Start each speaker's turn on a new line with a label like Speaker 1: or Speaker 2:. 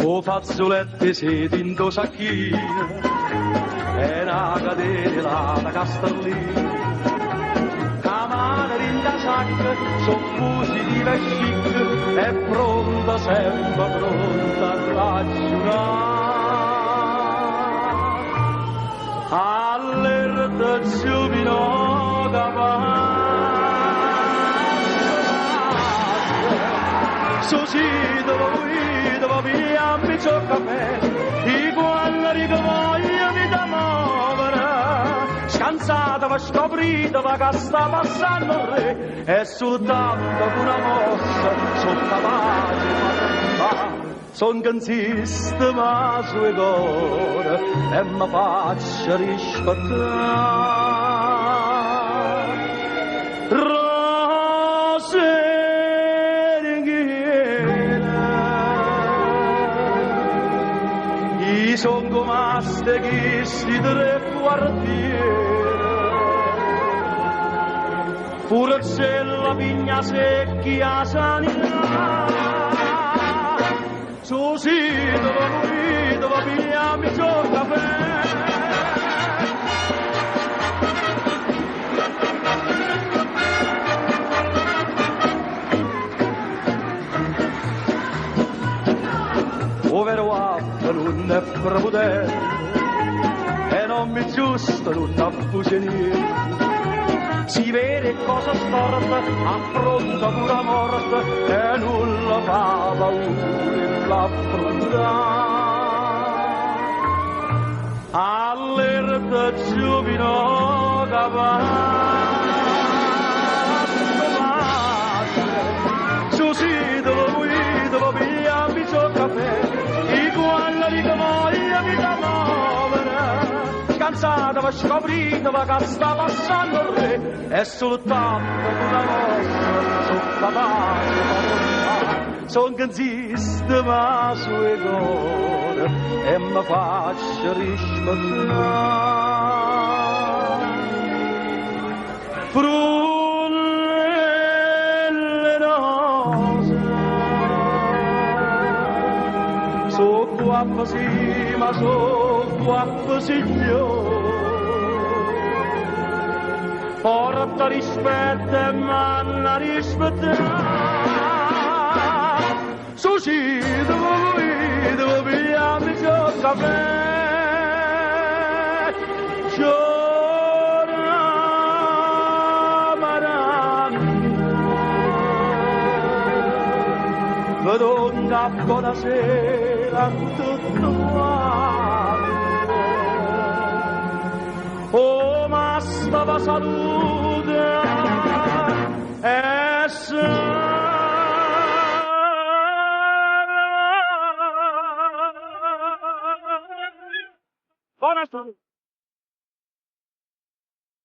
Speaker 1: o fazzoletti sedi in do sacchino e una catena da castellino. Camana in da sacca, soffusi di vescic, è pronta, sempre pronta a ragionare. All'irritazione no capace, dove via mi c'ho caffè, i quali che voglio mi da muovere. Scansata va scoprita va che sta passando il re e soltanto con una mossa sono capace son cansista ma sue cuore e mi faccia rispettare rose i son come steghisti tre quartieri. Pure se la vigna secchi a sanità, su sito dove pigliamo il caffè. Povero atto non è prepotente e non mi giusto non affugenire. Si vede cosa storta, affronta pure la morte e nulla fa paura l'affrontare. All'irritazione no capace, su sito dove pigliamo il caffè, i quali che voglia mi da muovere. Cansata va scoprita va che sta passando il re e soltanto una volta sono capace son cansista ma sue cuore e mi faccio rispettare frulle rose so qua sì ma so qua signore porta rispetto e manna rispettare su sito dove pigliamo il caffè giorna marana vedo un capo da sera tutto quanto oh ma stava salute e buona storia.